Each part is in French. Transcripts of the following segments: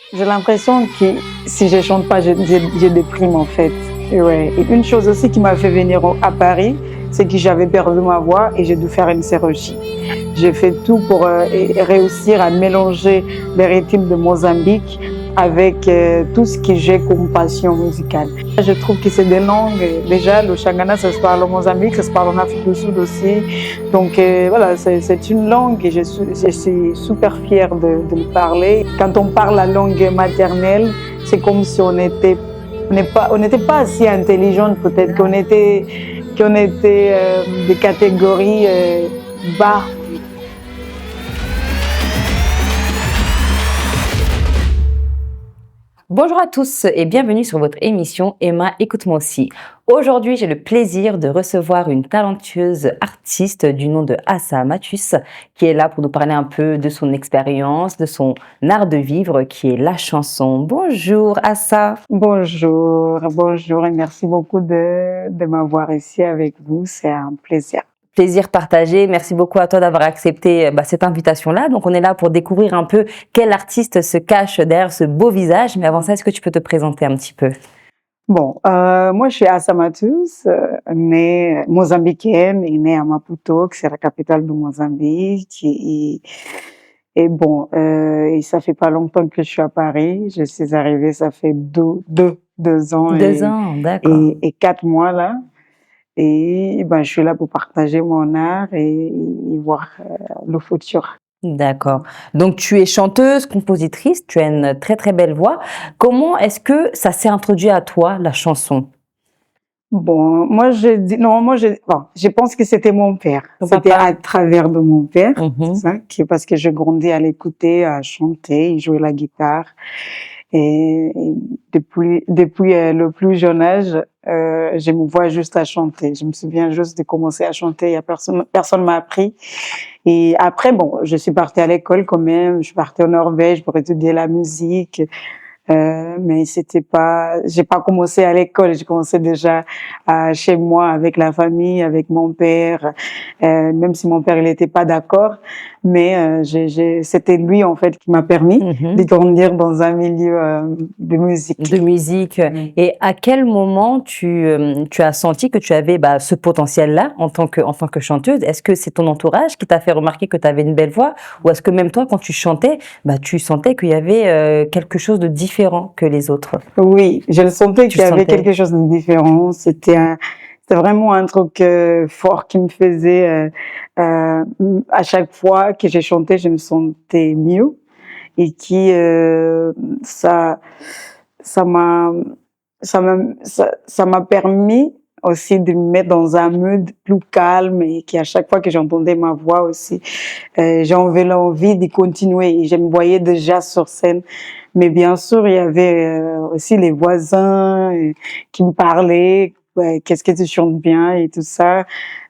J'ai l'impression que si je chante pas, je déprime en fait. Et ouais. Et une chose aussi qui m'a fait venir à Paris, c'est que j'avais perdu ma voix et j'ai dû faire une chirurgie. J'ai fait tout pour réussir à mélanger les rythmes de Mozambique avec tout ce que j'ai comme passion musicale. Je trouve que c'est des langues, déjà le Shangana ça se parle au Mozambique, ça se parle en Afrique du Sud aussi. Donc voilà, c'est une langue et je suis super fière de le parler. Quand on parle la langue maternelle, c'est comme si on n'était pas assez intelligente peut-être, qu'on était des catégories bas. Bonjour à tous et bienvenue sur votre émission Emma, écoute-moi aussi. Aujourd'hui, j'ai le plaisir de recevoir une talentueuse artiste du nom de Assa Matus qui est là pour nous parler un peu de son expérience, de son art de vivre qui est la chanson. Bonjour Assa. Bonjour et merci beaucoup de m'avoir ici avec vous, c'est un plaisir. Plaisir partagé. Merci beaucoup à toi d'avoir accepté cette invitation-là. Donc, on est là pour découvrir un peu quel artiste se cache derrière ce beau visage. Mais avant ça, est-ce que tu peux te présenter un petit peu? Bon, moi je suis Assa Matus, née mozambicaine et née à Maputo, qui c'est la capitale du Mozambique. Et bon, et ça fait pas longtemps que je suis à Paris. Je suis arrivée, ça fait deux ans 2 ans, d'accord. et 4 mois là. Et ben, je suis là pour partager mon art et voir le futur. D'accord. Donc, tu es chanteuse, compositrice, tu as une très très belle voix. Comment est-ce que ça s'est introduit à toi, la chanson? Bon, je pense que c'était mon père. Ton C'était papa? à travers de mon père, Mhm. ça, parce que je grandis à l'écouter, à chanter, il jouait la guitare. Et depuis le plus jeune âge, je me vois juste à chanter. Je me souviens juste de commencer à chanter. Il y a personne m'a appris. Et après, bon, je suis partie à l'école quand même. Je suis partie en Norvège pour étudier la musique. Mais j'ai pas commencé à l'école, j'ai commencé déjà chez moi avec la famille, avec mon père, même si mon père il n'était pas d'accord, mais c'était lui en fait qui m'a permis de grandir dans un milieu de musique. De musique. Et à quel moment tu as senti que tu avais ce potentiel-là en tant que chanteuse? Est-ce que c'est ton entourage qui t'a fait remarquer que tu avais une belle voix? Ou est-ce que même toi, quand tu chantais, tu sentais qu'il y avait quelque chose de différent que les autres? Oui, je le sentais qu'il y avait sentais? quelque chose de différent. C'était vraiment un truc fort qui me faisait à chaque fois que j'ai chanté, je me sentais mieux et qui ça ça m'a ça m'a permis aussi de me mettre dans un mood plus calme et qu'à chaque fois que j'entendais ma voix aussi, j'avais l'envie de continuer et je me voyais déjà sur scène. Mais bien sûr, il y avait aussi les voisins qui me parlaient, ouais, qu'est-ce que tu chantes bien et tout ça,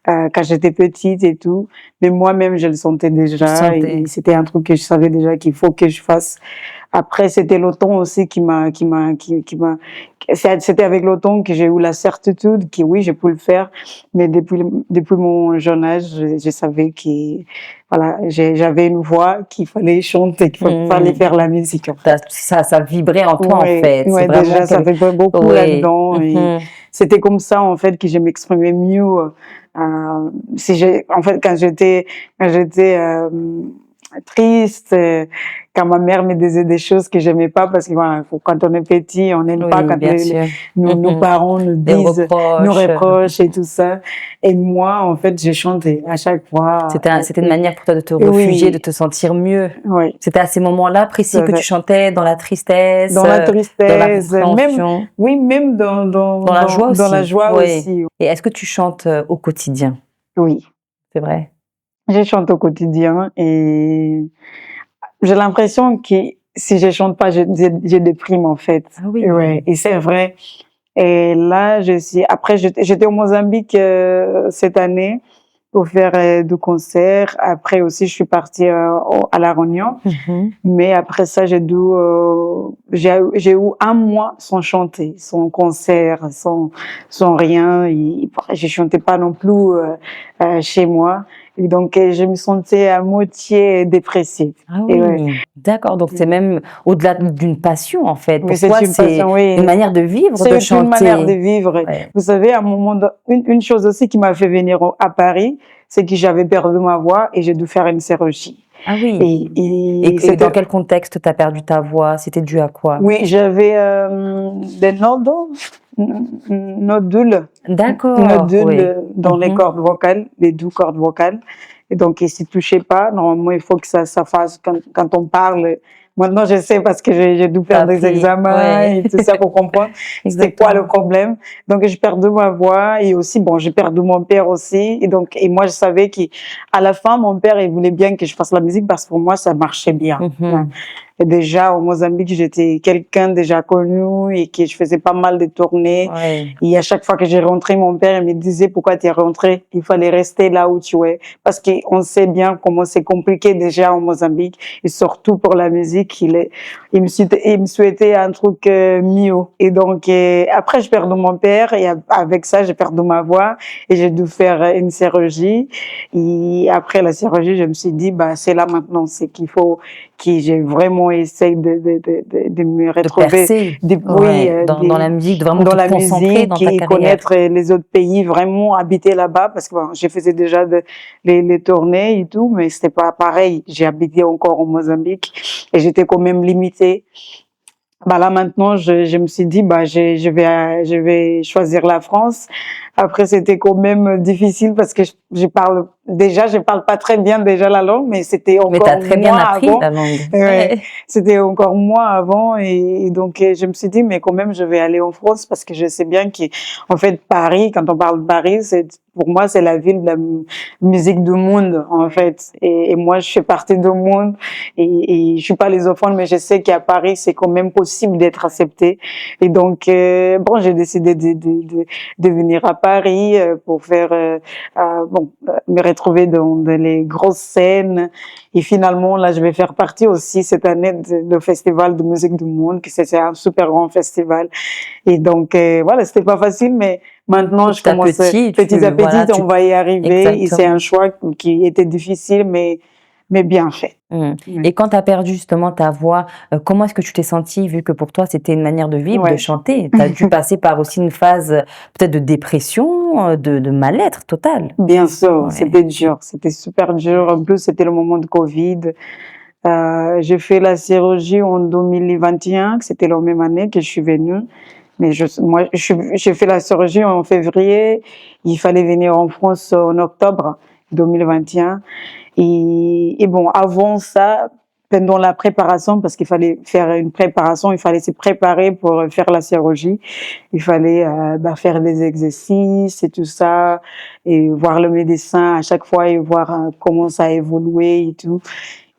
quand j'étais petite et tout. Mais moi-même, je le sentais Tu déjà sentais? et c'était un truc que je savais déjà qu'il faut que je fasse. Après, c'était l'automne aussi c'était avec l'automne que j'ai eu la certitude que oui, je peux le faire. Mais depuis mon jeune âge, je savais que, voilà, j'avais une voix qu'il fallait chanter, fallait faire la musique, en fait. Ça vibrait en toi, en fait. C'est Ouais, vraiment déjà, ça fait beaucoup Oui. là-dedans et c'était comme ça, en fait, que je m'exprimais mieux. En fait, quand j'étais triste, quand ma mère me disait des choses que j'aimais pas parce que voilà, quand on est petit, on n'aime pas Oui, quand bien sûr. nos parents nous Des disent, nous reproches. reprochent et tout ça. Et moi, en fait, j'ai chanté à chaque fois. C'était une manière pour toi de te Et réfugier, de oui, te sentir mieux. oui. C'était à ces moments-là précis que tu chantais, dans la tristesse, Dans la dans la tristesse, même, compréhension, oui, même dans la joie dans la aussi. joie Oui. aussi. Et est-ce que tu chantes au quotidien? Oui. C'est vrai? Je chante au quotidien et j'ai l'impression que si je chante pas, je déprime en fait. Ah oui. Ouais, et c'est vrai. Et là, après, j'étais au Mozambique cette année pour faire du concert. Après aussi, je suis partie à La Réunion. Mais après ça, j'ai eu un mois sans chanter, sans concert, sans rien. Je chantais pas non plus chez moi. Et donc, je me sentais à moitié dépressive. Ah Et ouais. oui, d'accord, donc c'est Mm. même au-delà d'une passion, en fait. Oui, Pour c'est toi, une c'est passion, une oui. manière de vivre, de C'est une manière de chanter. vivre. Ouais. Vous savez, à un moment, une chose aussi qui m'a fait venir à Paris, c'est que j'avais perdu ma voix et j'ai dû faire une chirurgie. Ah oui. Et Et dans c'était, quel contexte tu as perdu ta voix? C'était dû à quoi? oui, j'avais des nodules, D'accord, nodules oui. dans les Mhm. cordes vocales, les 12 cordes vocales. Et donc, ils ne s'y touchaient pas. Normalement, il faut que ça fasse quand on parle. Maintenant, je sais parce que j'ai dû T'as faire des appris, examens ouais, et tout ça pour comprendre c'était quoi le exactement. problème. Donc, j'ai perdu ma voix et aussi, bon, j'ai perdu mon père aussi. Et donc, et moi, je savais qu'à la fin, mon père, il voulait bien que je fasse la musique parce que pour moi, ça marchait bien. Ouais. Mhm. Et déjà, au Mozambique, j'étais quelqu'un déjà connu et que je faisais pas mal de tournées. Ouais. Et à chaque fois que j'ai rentré, mon père il me disait pourquoi tu es rentré? Il fallait rester là où tu es. Parce qu'on sait bien comment c'est compliqué déjà au Mozambique. Et surtout pour la musique, il me souhaitait un truc mieux. Et donc, après, je perdu mon père et avec ça, j'ai perdu ma voix et j'ai dû faire une chirurgie. Et après la chirurgie, je me suis dit, bah, c'est là maintenant, c'est qu'il faut que j'ai vraiment essayé de me De retrouver, percer, oui, ouais, dans la musique, de vraiment dans te la concentrer dans musique ta et carrière. connaître les autres pays, vraiment habiter là-bas parce que bon, je faisais déjà les tournées et tout, mais c'était pas pareil. J'ai habité encore au Mozambique et j'étais quand même limitée. Bah là maintenant, je me suis dit bah je vais choisir la France. Après c'était quand même difficile parce que je parle pas très bien déjà la langue, mais c'était Mais tu as encore très bien moins appris avant. la langue. Ouais, Ouais. c'était encore moins avant et donc je me suis dit mais quand même je vais aller en France parce que je sais bien qu'en fait Paris, quand on parle de Paris, c'est pour moi c'est la ville de la musique du monde en fait et moi je fais partie du monde et je suis pas les enfants mais je sais qu'à Paris c'est quand même possible d'être accepté et donc bon j'ai décidé de venir à Paris pour faire me retrouver dans les grosses scènes et finalement là je vais faire partie aussi cette année du festival de musique du monde qui c'est un super grand festival et donc voilà c'était pas facile mais maintenant je Petit à commence petit, petit à petit voilà, on va y arriver et c'est un exactement. choix qui était difficile mais bien fait. Mmh. Ouais. Et quand tu as perdu justement ta voix, comment est-ce que tu t'es sentie vu que pour toi c'était une manière de vivre, de Ouais. chanter? Tu as dû passer par aussi une phase, peut-être de dépression, de mal-être total? Bien sûr, Ouais. c'était super dur. En plus, c'était le moment de Covid. J'ai fait la chirurgie en 2021, que c'était la même année que je suis venue. Mais j'ai fait la chirurgie en février. Il fallait venir en France en octobre 2021. Et bon, avant ça, pendant la préparation, parce qu'il fallait faire une préparation, il fallait se préparer pour faire la chirurgie. Il fallait faire des exercices et tout ça, et voir le médecin à chaque fois et voir comment ça a évolué et tout.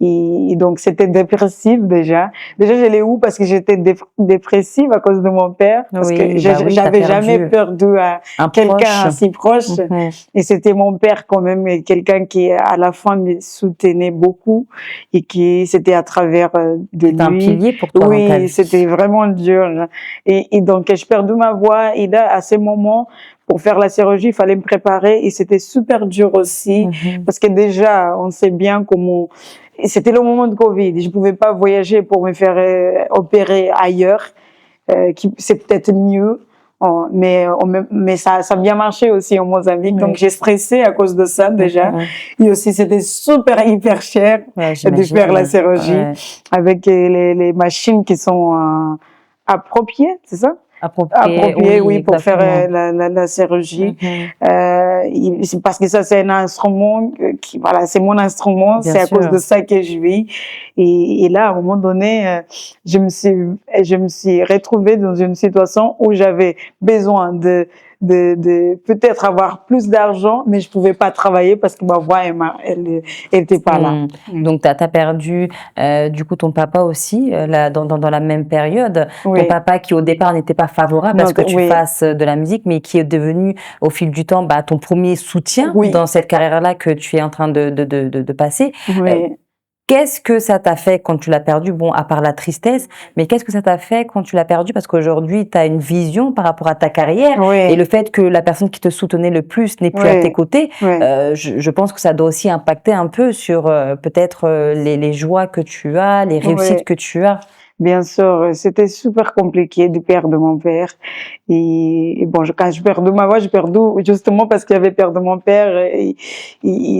Et donc, c'était dépressif déjà. Déjà, je l'ai eu parce que j'étais dépressive à cause de mon père, parce que Oui, bah oui, tu as j'avais jamais perdu perdu un quelqu'un proche. assez proche. Mmh. Et c'était mon père quand même, et quelqu'un qui à la fin me soutenait beaucoup et qui c'était à travers de C'était un lui. pilier pour toi dans ta Oui, vie. c'était vraiment dur. Et donc, je perdu ma voix. Et là, à ce moment, pour faire la chirurgie, il fallait me préparer et c'était super dur aussi Mmh. parce que déjà, on sait bien comment. Et c'était le moment de Covid. Je pouvais pas voyager pour me faire opérer ailleurs, c'est peut-être mieux. Mais ça a bien marché aussi au Mozambique. Donc, Oui. j'ai stressé à cause de ça déjà. Mmh. Et aussi, c'était super hyper cher Ouais, de faire la j'imagine. chirurgie Ouais. avec les machines qui sont appropriées, c'est ça? Approprié, Appropriées, oui, oui, pour faire exactement. la chirurgie. Mmh. C'est parce que ça, c'est un instrument voilà, c'est mon instrument, Bien c'est à cause de sûr. ça que je vis. Et là, à un moment donné, je me suis retrouvée dans une situation où j'avais besoin de peut-être avoir plus d'argent, mais je pouvais pas travailler parce que ma voix, elle était pas là. Mmh. Mm. Donc tu as perdu, du coup ton papa aussi, là dans la même période. Ton Oui, papa qui au départ n'était pas favorable à ce que tu oui, fasses de la musique, mais qui est devenu au fil du temps, bah, ton premier soutien oui, dans cette carrière-là que tu es en train de passer. Heu, oui. Qu'est-ce que ça t'a fait quand tu l'as perdu? Bon, à part la tristesse, mais qu'est-ce que ça t'a fait quand tu l'as perdu? Parce qu'aujourd'hui, tu as une vision par rapport à ta carrière et Oui, le fait que la personne qui te soutenait le plus n'est plus à tes oui, côtés, oui, je pense que ça doit aussi impacter un peu sur, peut-être, les joies que tu as, les réussites oui. que tu as. Bien sûr, c'était super compliqué de perdre mon père. Et bon, quand je perds ma voix, je perds justement parce qu'il y avait perdu mon père.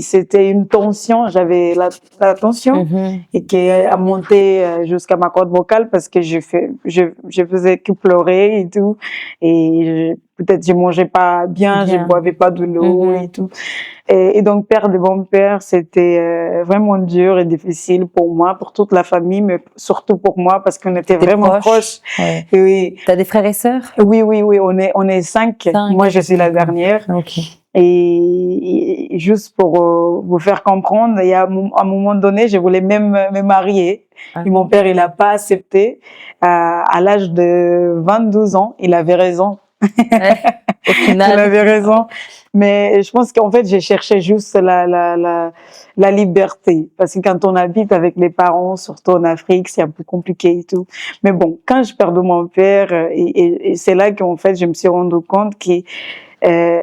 C'était une tension, j'avais la tension Mmh. et qui a monté jusqu'à ma corde vocale parce que je faisais que pleurer et tout. Et peut-être je mangeais pas bien, je Bien. boivais pas de l'eau et Mmh. tout. Et donc, perdre mon père, c'était vraiment dur et difficile pour moi, pour toute la famille, mais surtout pour moi parce qu'on était Tes vraiment proches? proches. Ouais. Et oui, Tu as des frères et sœurs? oui, on est 5. 5. Moi, je suis la D'accord. dernière. OK. Et juste pour vous faire comprendre, il y a un moment donné, je voulais même me marier. Ah Et mon oui. père, il n'a pas accepté. À l'âge de 22 ans, il avait raison. Ouais. Au Il final, avait raison. Mais je pense qu'en fait, j'ai cherché juste la liberté. Parce que quand on habite avec les parents, surtout en Afrique, c'est un peu compliqué et tout. Mais bon, quand je perds mon père, et c'est là qu'en fait, je me suis rendu compte que, euh,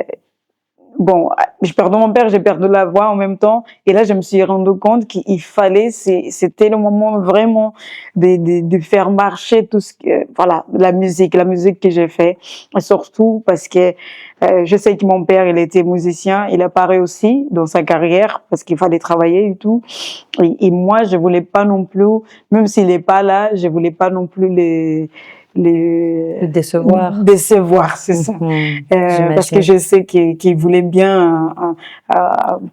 bon, je perds mon père, j'ai perdu la voix en même temps. Et là, je me suis rendu compte qu'il fallait, c'était le moment vraiment de faire marcher tout ce que, voilà, la musique que j'ai fait. Et surtout parce que je sais que mon père, il était musicien, il a pas réussi dans sa carrière parce qu'il fallait travailler et tout. Et moi, je voulais pas non plus, même s'il est pas là, je voulais pas non plus te les décevoir. décevoir, c'est ça. Mmh. Parce que J'imagine. je sais qu'il voulait bien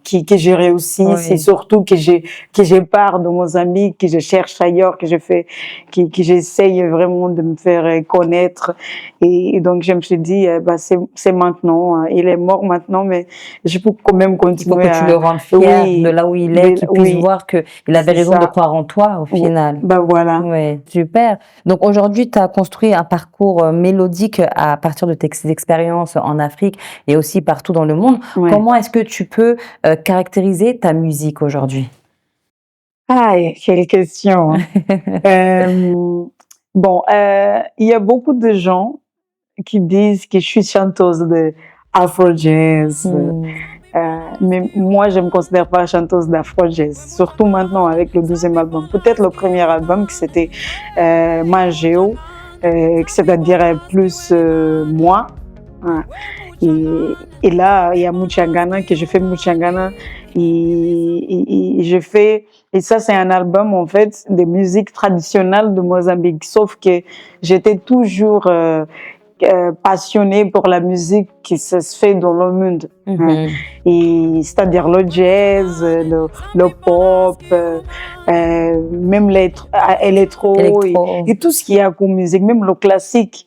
que j'ai réussi, c'est Oui. surtout que j'ai part de Mozambique, que je cherche ailleurs, que j'essaye vraiment de me faire connaître. Et donc je me suis dit, bah c'est maintenant. Il est mort maintenant, mais je peux quand même Il faut continuer que tu le à, rendes fier de oui, là où il est, qu'il puisse oui, voir qu'il avait c'est raison de ça. croire en toi au final. Ben voilà. Oui, super. Donc aujourd'hui, tu as construit un parcours mélodique à partir de tes expériences en Afrique et aussi partout dans le monde. Ouais. Comment est-ce que tu peux caractériser ta musique aujourd'hui? Ah, quelle question, hein. Bon, il y a beaucoup de gens qui disent que je suis chanteuse de Afro-jazz, Hmm. mais moi, je me considère pas chanteuse d'Afro-jazz, surtout maintenant avec le 12e album. Peut-être le premier album, que c'était Magéo, c'est-à-dire plus moi. Hein. Et là, il y a Muchangana, que je fais Muchangana, je fais, et ça c'est un album en fait de musique traditionnelle de Mozambique, sauf que j'étais toujours passionnée pour la musique qui se fait dans le monde, hein. Mhm. Et c'est-à-dire le jazz, le pop, même l'électro Électro. et tout ce qu'il y a comme musique, même le classique.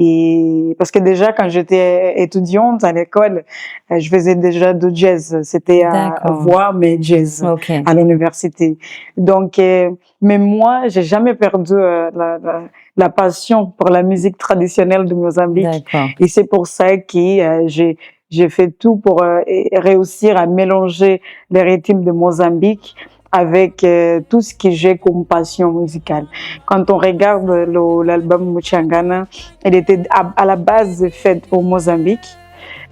Et parce que déjà quand j'étais étudiante à l'école, je faisais déjà du jazz. C'était à D'accord. voix mais jazz Ok. à l'université. Donc, mais moi, j'ai jamais perdu la passion pour la musique traditionnelle de Mozambique. D'accord. Et c'est pour ça que j'ai fait tout pour réussir à mélanger les rythmes de Mozambique avec tout ce que j'ai comme passion musicale. Quand on regarde l'album Muchangana, il était à la base fait au Mozambique.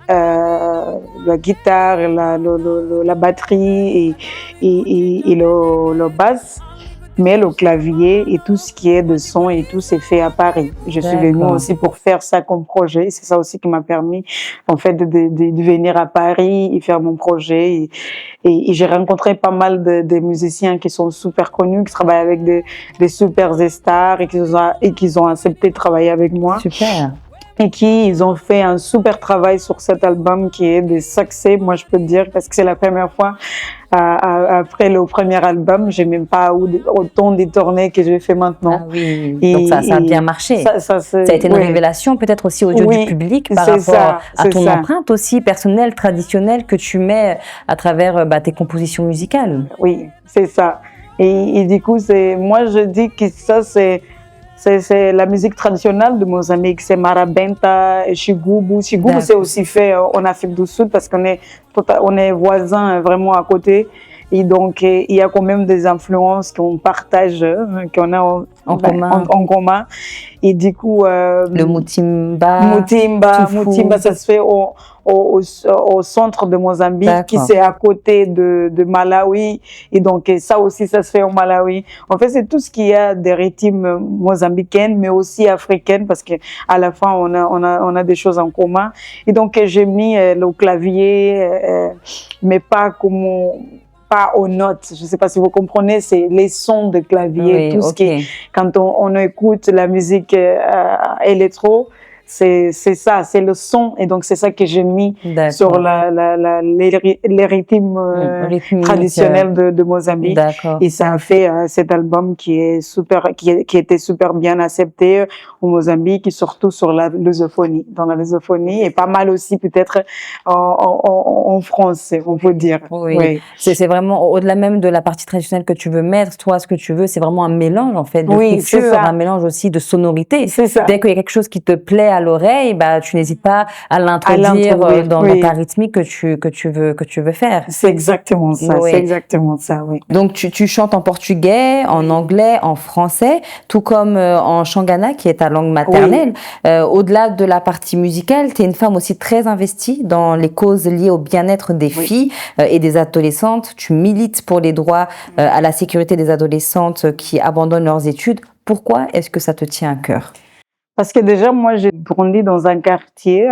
La guitare, la batterie et le basse, mais le clavier et tout ce qui est de son et tout c'est fait à Paris. Je suis venue D'accord. aussi pour faire ça comme projet. C'est ça aussi qui m'a permis en fait de venir à Paris et faire mon projet. Et j'ai rencontré pas mal de musiciens qui sont super connus, qui travaillent avec des super stars et qui ont accepté de travailler avec moi. Super. Et ils ont fait un super travail sur cet album qui est des succès, moi je peux te dire, parce que c'est la première fois, après le premier album, j'ai même pas eu autant de tournées que j'ai fait maintenant. Ah oui. Donc ça a bien marché. Ça a été une révélation peut-être aussi aux yeux du public par rapport à ton empreinte aussi personnelle, traditionnelle que tu mets à travers tes compositions musicales. Oui, c'est ça. Et du coup, moi je dis que ça c'est la musique traditionnelle de Mozambique, c'est Marabenta et Chigubu. Chigubu, c'est aussi fait en Afrique du Sud parce qu'on est voisins vraiment à côté. Et donc, il y a quand même des influences qu'on partage, qu'on a en commun. Et du coup, Le Mutimba, Mutimba, ça se fait au centre de Mozambique, qui c'est à côté de Malawi. Et donc, ça aussi, ça se fait au Malawi. En fait, c'est tout ce qu'il y a des rythmes mozambicaines, mais aussi africaines, parce que à la fin, on a des choses en commun. Et donc, j'ai mis le clavier, mais pas aux notes. Je ne sais pas si vous comprenez, c'est les sons de clavier, tout ce qui, quand on écoute la musique électro, c'est ça, c'est le son. Et donc, c'est ça que j'ai mis sur les rythmes traditionnels de Mozambique. Et ça a fait cet album qui était super bien accepté au Mozambique, et surtout sur la lusophonie, dans la lusophonie, et pas mal aussi peut-être en France, on peut dire. Oui. C'est vraiment, au-delà même de la partie traditionnelle que tu veux mettre, toi, ce que tu veux, c'est vraiment un mélange, en fait, de culture, un mélange aussi de sonorité. Dès qu'il y a quelque chose qui te plaît à l'oreille, bah, tu n'hésites pas à l'introduire dans ta rythmique que tu veux faire. C'est exactement ça, c'est exactement ça, oui. Donc, tu chantes en portugais, en anglais, en français, tout comme en shangana, qui est ta langue maternelle. Au-delà de la partie musicale, tu es une femme aussi très investie dans les causes liées au bien-être des filles et des adolescentes. Tu milites pour les droits à la sécurité des adolescentes qui abandonnent leurs études. Pourquoi est-ce que ça te tient à cœur? Parce que déjà, moi, j'ai grandi dans un quartier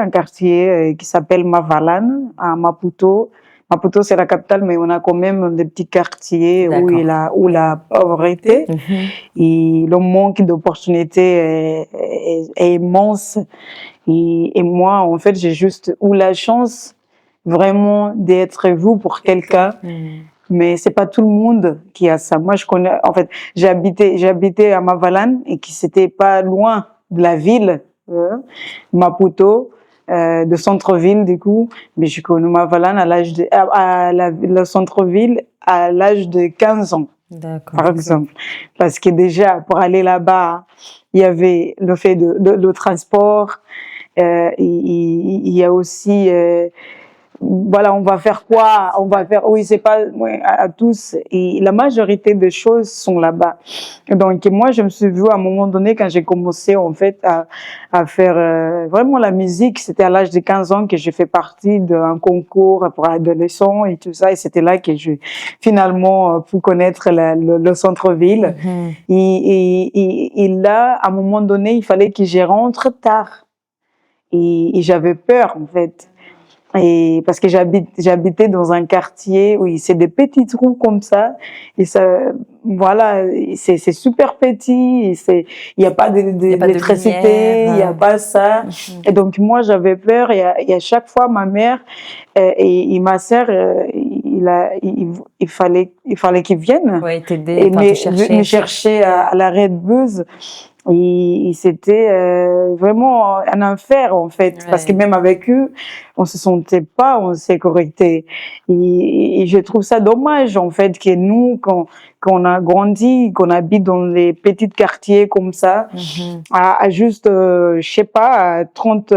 qui s'appelle Mavalan, à Maputo. Maputo, c'est la capitale, mais on a quand même des petits quartiers où la pauvreté et le manque d'opportunités est immense. Et moi, en fait, j'ai juste eu la chance vraiment d'être vue pour quelqu'un. Mais c'est pas tout le monde qui a ça. Moi, je connais, en fait, j'habitais à Mavalan et qui c'était pas loin de la ville, Maputo, de centre-ville, du coup. Mais je connais Mavalan le centre-ville à l'âge de 15 ans. Par exemple. Parce que déjà, pour aller là-bas, il y avait le fait de transport, il y a aussi, voilà, on va faire quoi? Oui, c'est pas à tous. Et la majorité des choses sont là-bas. Donc, moi, je me suis vue à un moment donné, quand j'ai commencé, en fait, à faire vraiment la musique. C'était à l'âge de 15 ans que j'ai fait partie d'un concours pour adolescents et tout ça. Et c'était là que j'ai finalement pu connaître le centre-ville. Et là, à un moment donné, il fallait que je rentre tard. Et j'avais peur, en fait. Et parce que j'habitais dans un quartier où c'est des petits trous comme ça, et ça, voilà, c'est super petit, il y a pas d'électricité, il y a pas ça. Et donc moi j'avais peur, et à chaque fois ma mère et ma sœur, il fallait qu'ils viennent t'aider, et me chercher à l'arrêt de bus. Et c'était vraiment un enfer, en fait, parce que même avec eux, on se sentait pas en sécurité. Et je trouve ça dommage, en fait, que nous, quand on a grandi, qu'on habite dans les petits quartiers comme ça, à juste, je sais pas, à 30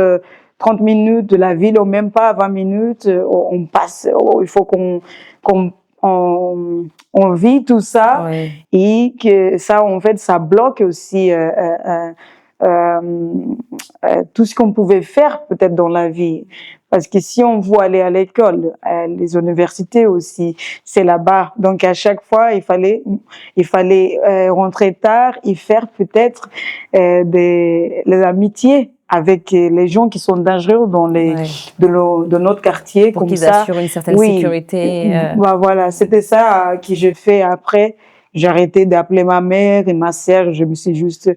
minutes de la ville, ou même pas à 20 minutes, on passe, il faut on vit tout ça, et que ça, en fait, ça bloque aussi tout ce qu'on pouvait faire peut-être dans la vie. Parce que si on veut aller à l'école, les universités aussi, c'est là-bas. Donc à chaque fois, il fallait rentrer tard et faire peut-être les amitiés avec les gens qui sont dangereux de notre quartier. Pour qu'ils assurent une certaine sécurité. Bah, voilà, c'était ça que j'ai fait après. J'ai arrêté d'appeler ma mère et ma sœur. Je me suis juste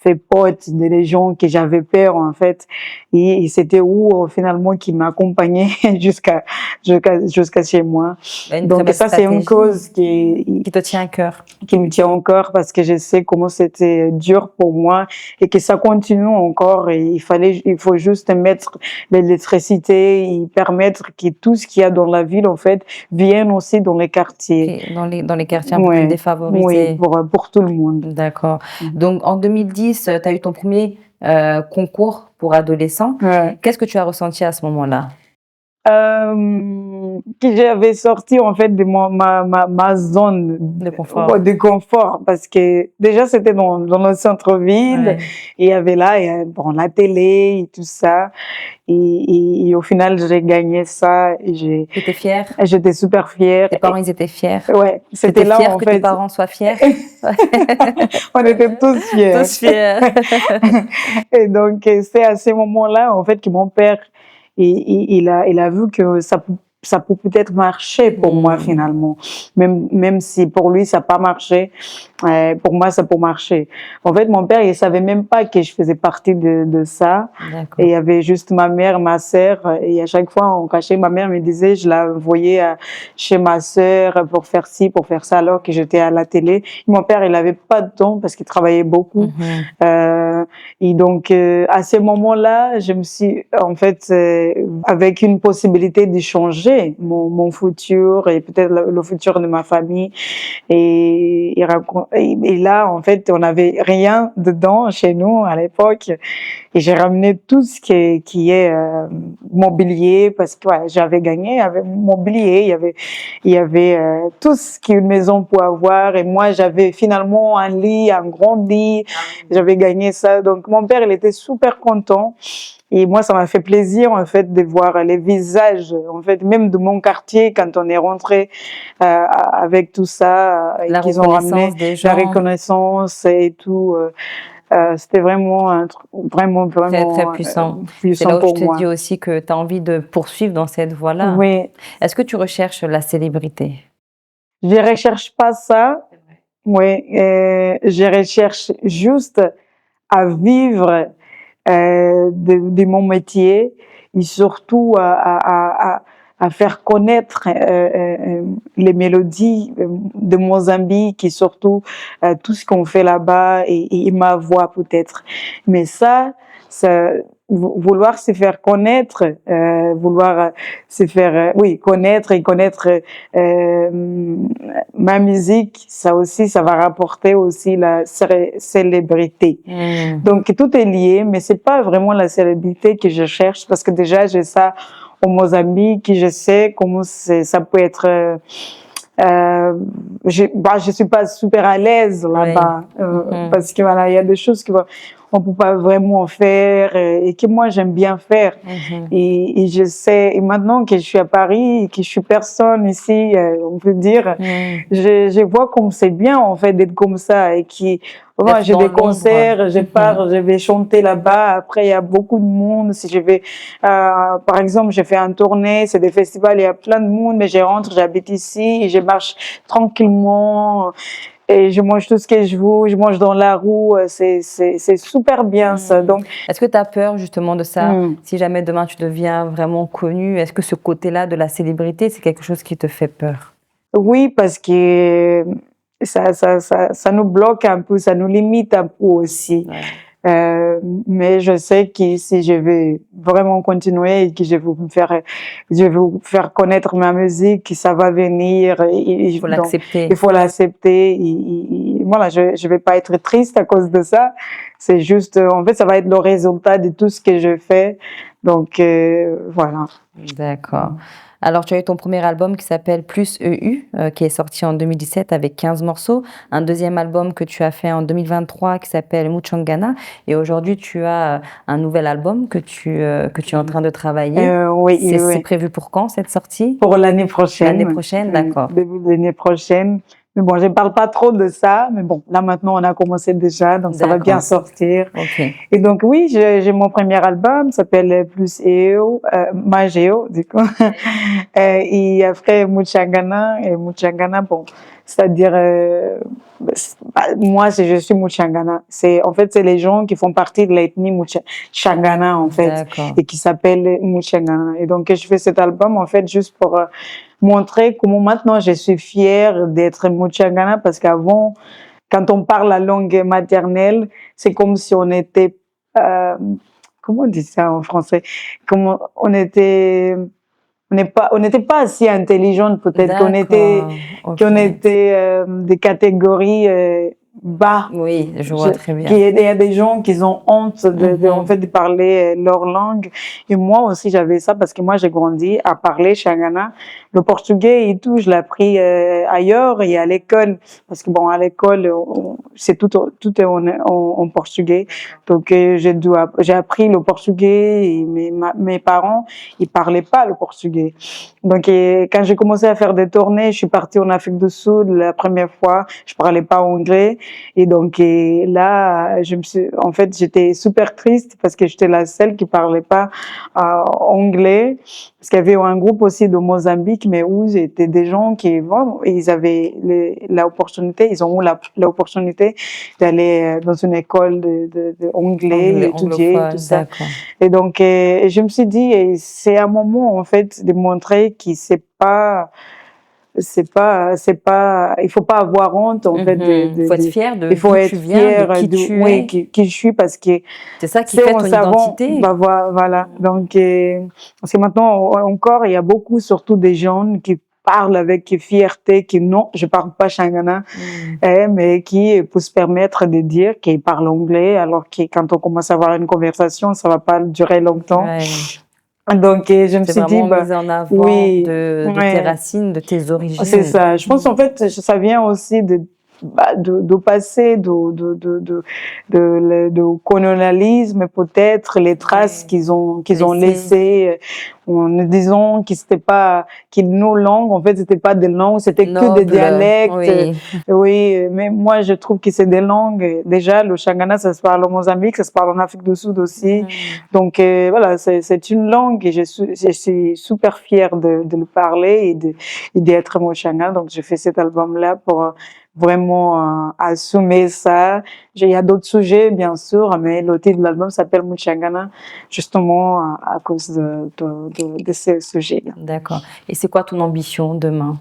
fait pote des gens que j'avais peur, en fait. Et c'était finalement qui m'accompagnait jusqu'à chez moi. Donc ça, c'est une cause qui te tient à cœur. Qui me tient encore, parce que je sais comment c'était dur pour moi et que ça continue encore. Et il faut juste mettre l'électricité et permettre que tout ce qu'il y a dans la ville, en fait, vienne aussi dans les quartiers. Dans les quartiers un peu plus défavorisés. Oui, pour tout le monde. D'accord. Donc, en 2010, tu as eu ton premier concours pour adolescents. Qu'est-ce que tu as ressenti à ce moment-là? que j'avais sorti en fait de ma zone De confort. de confort parce que déjà c'était dans le centre-ville Ouais. et il y avait là bon, la télé et tout ça et au final j'ai gagné ça et T'étais fière? j'étais super fière. Tes parents, ils étaient fiers? Ouais, c'était T'étais là fière en que tes fait. parents soient fiers? On était tous fiers. Tous fiers. Et donc, c'est à ce moment-là, en fait, que mon père, il a vu que ça peut peut-être marcher pour moi, Mmh. finalement. Même si pour lui, ça n'a pas marché, pour moi, ça peut marcher. En fait, mon père, il savait même pas que je faisais partie de ça. Et D'accord. il y avait juste ma mère, ma sœur, et à chaque fois, on cachait, ma mère me disait, je la voyais chez ma sœur pour faire ci, pour faire ça, alors que j'étais à la télé. Mon père, il avait pas de temps parce qu'il travaillait beaucoup. Mmh. Et donc, à ce moment-là, je me suis, en fait, avec une possibilité de changer mon futur et peut-être le futur de ma famille. Et là, en fait, on n'avait rien dedans chez nous à l'époque. Et j'ai ramené tout ce qui est mobilier parce que ouais, j'avais gagné avec mobilier, il y avait tout ce qu'une maison peut avoir et moi j'avais finalement un lit, un grand lit, j'avais gagné ça. Donc mon père il était super content et moi ça m'a fait plaisir en fait de voir les visages en fait même de mon quartier quand on est rentré avec tout ça et La qu'ils ont ramené reconnaissance des la gens. reconnaissance et tout. C'était vraiment un truc vraiment Très, très puissant. C'est puissant là où je pour te dis moi. aussi que tu as envie de poursuivre dans cette voie-là. Oui, Est-ce que tu recherches la célébrité? je recherche pas ça. Oui, je recherche juste à vivre de mon métier et surtout à faire connaître les mélodies de Mozambique et surtout tout ce qu'on fait là-bas et ma voix peut-être. Mais ça vouloir se faire connaître, vouloir se faire oui connaître et connaître ma musique, ça aussi ça va rapporter aussi la célébrité. Mmh. Donc tout est lié, mais c'est pas vraiment la célébrité que je cherche parce que déjà j'ai ça au Mozambique, je sais comment ça peut être. Je suis pas super à l'aise là-bas Mmh. parce que voilà, il y a des choses qu'on peut pas vraiment faire et que moi j'aime bien faire. Mmh. Et je sais, et maintenant que je suis à Paris et que je suis personne ici, on peut dire, Mmh. je vois comme c'est bien en fait d'être comme ça et qui moi D'être j'ai dans des l'ombre. concerts, je Mmh. pars, je vais chanter là-bas. Après il y a beaucoup de monde. Si je vais, par exemple, je fais un tournée, c'est des festivals, il y a plein de monde, mais je rentre, j'habite ici, et je marche tranquillement et je mange tout ce que je veux, je mange dans la roue. C'est super bien ça. Donc Est-ce que tu as peur justement de ça? mm. Si jamais demain tu deviens vraiment connu, est-ce que ce côté-là de la célébrité, c'est quelque chose qui te fait peur? Oui, parce que ça nous bloque un peu, ça nous limite un peu aussi. Ouais. Mais je sais que si je vais vraiment continuer et que je vais faire connaître ma musique, ça va venir. Il faut Donc, l'accepter. il faut l'accepter. Voilà, je vais pas être triste à cause de ça. C'est juste, en fait, ça va être le résultat de tout ce que je fais. Donc, voilà. D'accord. Alors, tu as eu ton premier album qui s'appelle Plus EU, qui est sorti en 2017 avec 15 morceaux. Un deuxième album que tu as fait en 2023 qui s'appelle Muchangana. Et aujourd'hui, tu as un nouvel album que tu es en train de travailler. Oui, C'est oui. prévu pour quand cette sortie? Pour l'année prochaine. L'année prochaine, d'accord. Début de l'année prochaine. Mais bon, je ne parle pas trop de ça. Mais bon, là maintenant, on a commencé déjà, donc ça va bien D'accord. sortir. Ok. Et donc oui, j'ai mon premier album, s'appelle Plus EO, Mageo, du coup. Et après Muchangana, et Muchangana, bon, c'est-à-dire, moi, je suis Muchangana. En fait, c'est les gens qui font partie de l'ethnie Muchangana, en fait, D'accord. et qui s'appellent Muchangana. Et donc, je fais cet album, en fait, juste pour montrer comment maintenant je suis fière d'être Muchangana, parce qu'avant, quand on parle la langue maternelle, c'est comme si on était, comment on dit ça en français? Comment on n'était pas assez intelligente peut-être, qu'on était D'accord. Ok. des catégories bas. Oui, je vois très bien. Il y a des gens qui ont honte en Mhm. fait, de parler leur langue. Et moi aussi, j'avais ça parce que moi, j'ai grandi à parler Shangana. Le portugais et tout, je l'ai appris ailleurs et à l'école. Parce que bon, à l'école, c'est tout est en portugais. Donc, j'ai appris le portugais et mes parents, ils parlaient pas le portugais. Donc, quand j'ai commencé à faire des tournées, je suis partie en Afrique du Sud la première fois. Je parlais pas anglais. Et donc là, en fait, j'étais super triste parce que j'étais la seule qui parlait pas anglais. Parce qu'il y avait un groupe aussi de Mozambique, mais où c'était des gens qui, bon, ils avaient l'opportunité, ils ont eu l'opportunité d'aller dans une école de anglais, étudier, tout Anglophone, ça. d'accord. Et donc, je me suis dit, c'est un moment, en fait, de montrer qu'il c'est pas, il faut pas avoir honte, en fait, Il faut être fier de il faut d'où être tu viens, de fier qui tu oui, es. qui je suis parce que, C'est ça qui c'est fait en ton savant, identité. bah, voilà. Donc, parce que maintenant, encore, il y a beaucoup, surtout des jeunes qui parlent avec fierté, qui non, je parle pas Shangana, mais qui peut se permettre de dire qu'ils parlent anglais, alors que quand on commence à avoir une conversation, ça va pas durer longtemps. Ouais. Donc, je me C'est suis dit, vraiment bah, mise en avant oui, de tes ouais. racines, de tes C'est origines. ça. Je pense en fait ça vient aussi de passé, de colonialisme, peut-être les traces Ouais. qu'ils ont Laissé. laissées en nous disant que c'était pas, que nos langues, en fait, c'était pas des langues, c'était que des Noble, dialectes. oui. Oui, mais moi, je trouve que c'est des langues. Déjà, le Shangana, ça se parle au Mozambique, ça se parle en Afrique du Sud aussi. Donc, voilà, c'est une langue et je suis super fière de le parler et d'être mon Shangana. Donc, j'ai fait cet album-là pour vraiment assumer ça. Il y a d'autres sujets, bien sûr, mais le titre de l'album s'appelle Muchangana, justement à cause de ce sujet-là. D'accord. Et c'est quoi ton ambition demain?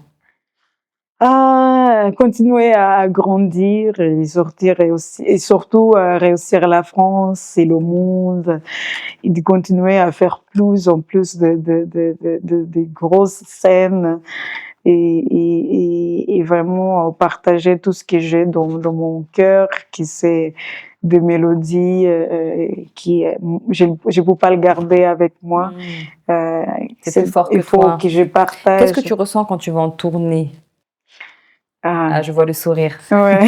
Continuer à grandir et sortir et surtout réussir la France et le monde et de continuer à faire plus en plus de grosses scènes et vraiment partager tout ce que j'ai dans mon cœur, qui c'est des mélodies je peux pas le garder avec moi. C'est plus fort Il que faut toi. que je Qu'est-ce que partage. tu ressens quand tu vas en tournée? Ah, Ah, je vois le sourire. ouais.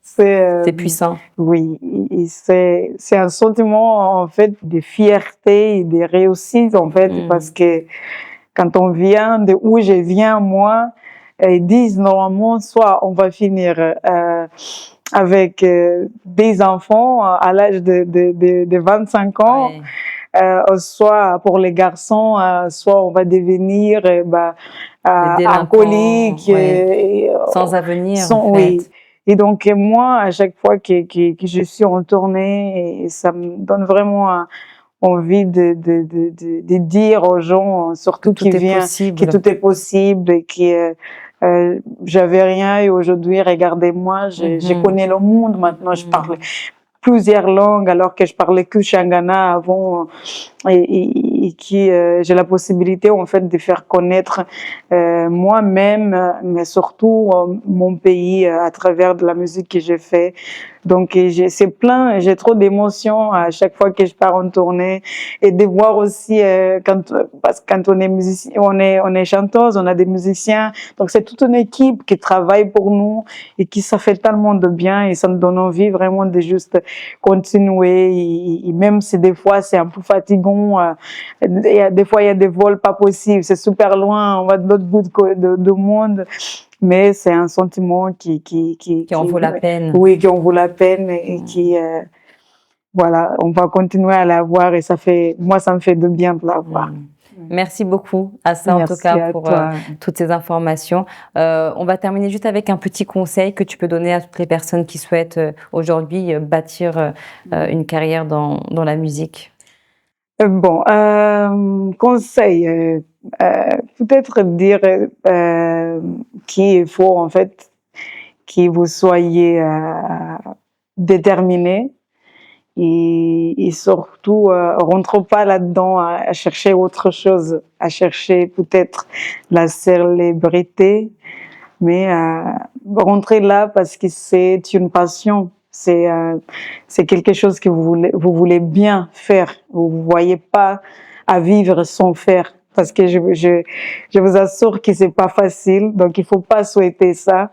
C'est puissant. Oui, c'est un sentiment en fait de fierté et de réussite en fait parce que quand on vient de où je viens moi, ils disent normalement soit on va finir avec des enfants à l'âge de 25 ans, Ouais. soit pour les garçons, soit on va devenir Des délinquants, alcoolique ouais. Sans avenir, en oui. fait. Et donc moi, à chaque fois que je suis en tournée, et ça me donne vraiment envie de dire aux gens, Que surtout qui tout est viennent, que possible. tout est possible et que j'avais rien et aujourd'hui, regardez-moi, je connais le monde maintenant, je parle plusieurs langues alors que je parlais que Shangana avant et qui j'ai la possibilité en fait de faire connaître moi-même mais surtout mon pays à travers de la musique que j'ai fait. Donc c'est plein, j'ai trop d'émotions à chaque fois que je pars en tournée et de voir aussi parce que quand on est musicien, on est chanteuse, on a des musiciens, donc c'est toute une équipe qui travaille pour nous et qui ça fait tellement de bien et ça me donne envie vraiment de juste continuer et même si des fois c'est un peu fatigant, des fois il y a des vols pas possibles, c'est super loin, on va de l'autre bout de monde, mais c'est un sentiment Qui en vaut la peine. oui, qui en vaut la peine et qui voilà, on va continuer à l'avoir et moi ça me fait de bien de l'avoir. Merci beaucoup à ça, en tout Merci cas, à pour toi. toutes ces informations. On va terminer juste avec un petit conseil que tu peux donner à toutes les personnes qui souhaitent aujourd'hui bâtir une carrière dans la musique. Bon, conseil, peut-être dire qu'il faut en fait que vous soyez déterminé et surtout rentre pas là-dedans à chercher autre chose, à chercher peut-être la célébrité, Mais rentrer là parce que c'est une passion, c'est quelque chose que vous voulez bien faire. Vous ne voyez pas à vivre sans faire. Parce que je vous assure que c'est pas facile, donc il faut pas souhaiter ça.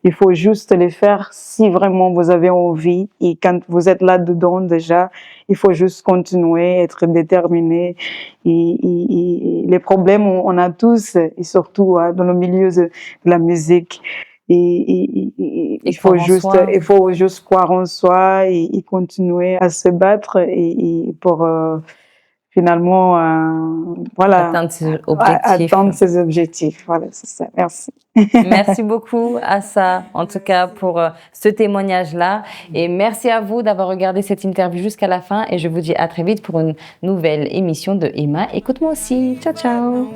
Il faut juste le faire si vraiment vous avez envie. Et quand vous êtes là-dedans déjà, il faut juste continuer, être déterminé. Et les problèmes, on a tous, et surtout dans le milieu de la musique. Il faut juste croire en soi et continuer à se battre et pour finalement, voilà, atteindre ses objectifs. Voilà, c'est ça. Merci. Merci beaucoup, Assa, en tout cas, pour ce témoignage-là. Et merci à vous d'avoir regardé cette interview jusqu'à la fin. Et je vous dis à très vite pour une nouvelle émission de Emma. Écoute-moi aussi. Ciao, ciao.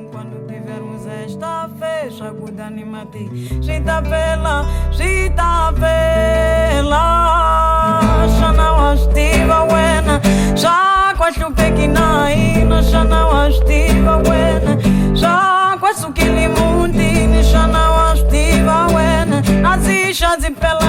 Shazim pela